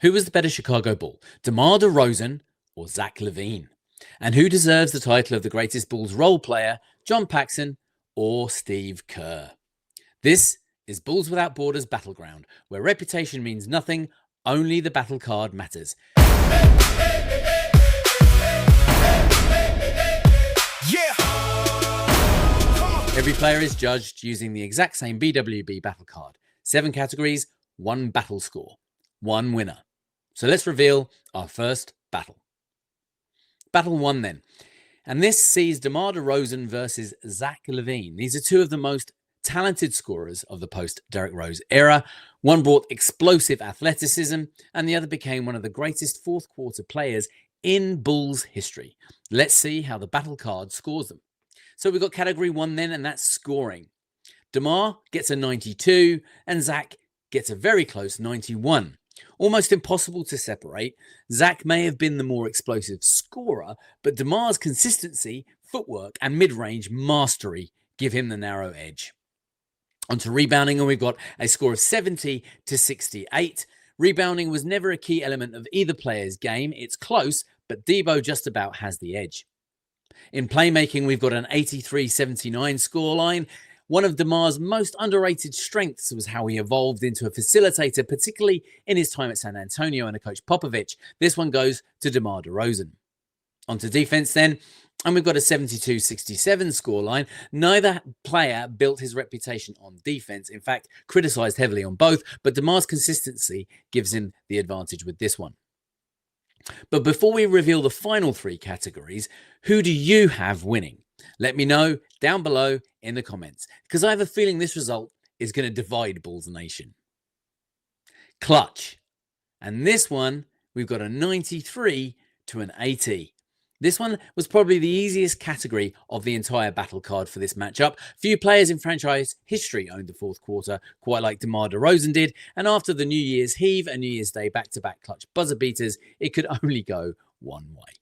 Who was the better Chicago Bull, DeMar DeRozan or Zach LaVine? And who deserves the title of the greatest Bulls role player, John Paxson or Steve Kerr? This is Bulls Without Borders Battleground, where reputation means nothing, only the battle card matters. Every player is judged using the exact same BWB Battle Card. 7 categories, 1 battle score, 1 winner. So let's reveal our first battle. Battle 1 then. And this sees DeMar DeRozan versus Zach LaVine. These are two of the most talented scorers of the post-Derrick Rose era. One brought explosive athleticism, and the other became one of the greatest fourth-quarter players in Bulls history. Let's see how the battle card scores them. So we've got category 1 then, and that's scoring. DeMar gets a 92, and Zach gets a very close 91. Almost impossible to separate. Zach may have been the more explosive scorer, but DeMar's consistency, footwork, and mid-range mastery give him the narrow edge. Onto rebounding, and we've got a score of 70 to 68. Rebounding was never a key element of either player's game. It's close, but Debo just about has the edge. In playmaking, we've got an 83-79 scoreline. One of DeMar's most underrated strengths was how he evolved into a facilitator, particularly in his time at San Antonio under Coach Popovich. This one goes to DeMar DeRozan. Onto defense then, and we've got a 72-67 scoreline. Neither player built his reputation on defense. In fact, criticized heavily on both, but DeMar's consistency gives him the advantage with this one. But before we reveal the final 3 categories, who do you have winning? Let me know down below in the comments, because I have a feeling this result is going to divide Bulls Nation. Clutch. And this one, we've got a 93 to an 80. This one was probably the easiest category of the entire battle card for this matchup. Few players in franchise history owned the fourth quarter, quite like DeMar DeRozan did. And after the New Year's Heave and New Year's Day back-to-back clutch buzzer beaters, it could only go one way.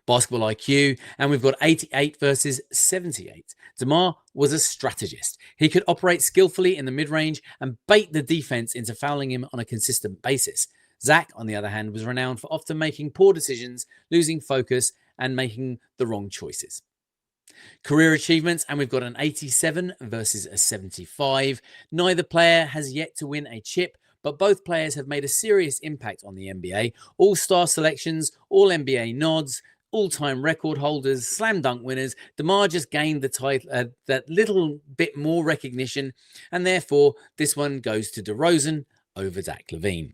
Basketball IQ, and we've got 88 versus 78. DeMar was a strategist. He could operate skillfully in the mid-range and bait the defense into fouling him on a consistent basis. Zach, on the other hand, was renowned for often making poor decisions, losing focus, and making the wrong choices. Career achievements, and we've got an 87 versus a 75. Neither player has yet to win a chip, but both players have made a serious impact on the NBA. All-star selections, all-NBA nods, all-time record holders, slam dunk winners. DeMar just gained the title, that little bit more recognition, and therefore this one goes to DeRozan over Zach LaVine.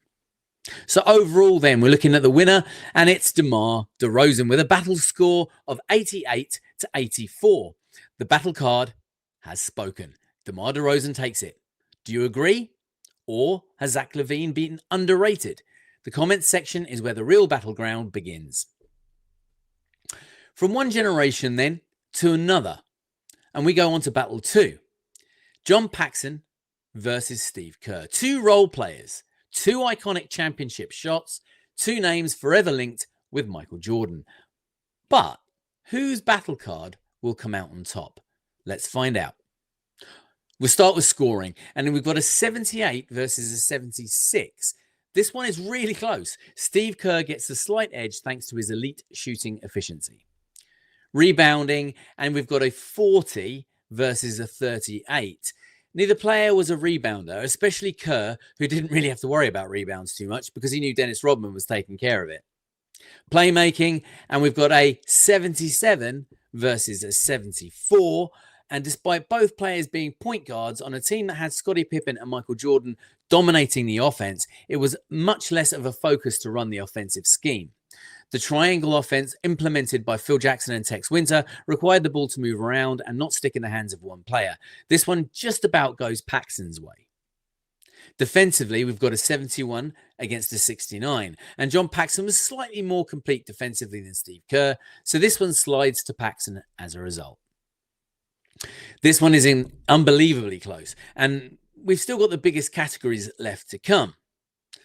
So overall then, we're looking at the winner, and it's DeMar DeRozan with a battle score of 88 to 84. The battle card has spoken. DeMar DeRozan takes it. Do you agree? Or has Zach LaVine been underrated? The comments section is where the real battleground begins. From one generation then to another, and we go on to battle 2. John Paxson versus Steve Kerr. 2 role players. 2 iconic championship shots, 2 names forever linked with Michael Jordan. But whose battle card will come out on top? Let's find out. We'll start with scoring, and then we've got a 78 versus a 76. This one is really close. Steve Kerr gets the slight edge thanks to his elite shooting efficiency. Rebounding, and we've got a 40 versus a 38. Neither player was a rebounder, especially Kerr, who didn't really have to worry about rebounds too much because he knew Dennis Rodman was taking care of it. Playmaking, and we've got a 77 versus a 74. And despite both players being point guards on a team that had Scottie Pippen and Michael Jordan dominating the offense, it was much less of a focus to run the offensive scheme. The triangle offense implemented by Phil Jackson and Tex Winter required the ball to move around and not stick in the hands of one player. This one just about goes Paxson's way. Defensively, we've got a 71 against a 69. And John Paxson was slightly more complete defensively than Steve Kerr, so this one slides to Paxson as a result. This one is unbelievably close, and we've still got the biggest categories left to come.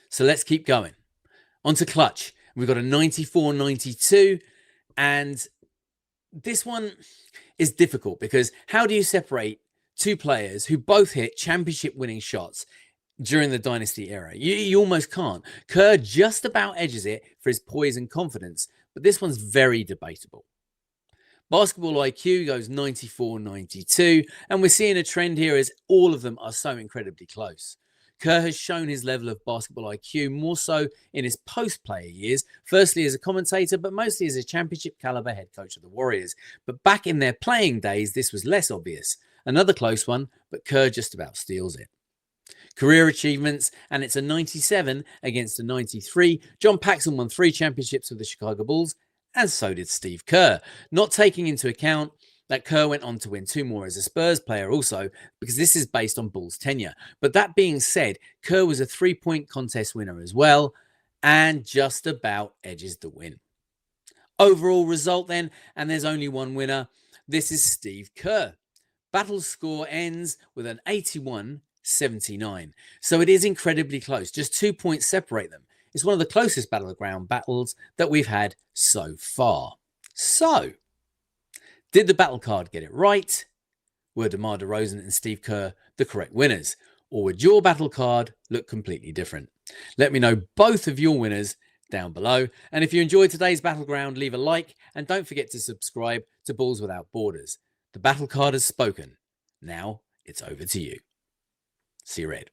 So let's keep going. On to clutch. We've got a 94-92, and this one is difficult because how do you separate 2 players who both hit championship-winning shots during the Dynasty era. You almost can't. Kerr just about edges it for his poise and confidence, but this one's very debatable. Basketball IQ goes 94-92, and we're seeing a trend here as all of them are so incredibly close. Kerr has shown his level of basketball IQ more so in his post-player years, firstly as a commentator, but mostly as a championship caliber head coach of the Warriors. But back in their playing days, this was less obvious. Another close one, but Kerr just about steals it. Career achievements, and it's a 97 against a 93. John Paxson won 3 championships with the Chicago Bulls, and so did Steve Kerr. Not taking into account that Kerr went on to win 2 more as a Spurs player also, because this is based on Bulls tenure. But that being said, Kerr was a 3-point contest winner as well, and just about edges the win. Overall result then, and there's only one winner, this is Steve Kerr. Battle score ends with an 81-79. So it is incredibly close, just 2 points separate them. It's one of the closest Battleground battles that we've had so far. So, did the battle card get it right? Were DeMar DeRozan and Steve Kerr the correct winners? Or would your battle card look completely different? Let me know both of your winners down below. And if you enjoyed today's Battleground, leave a like and don't forget to subscribe to Balls Without Borders. The battle card has spoken. Now it's over to you. See you, Red.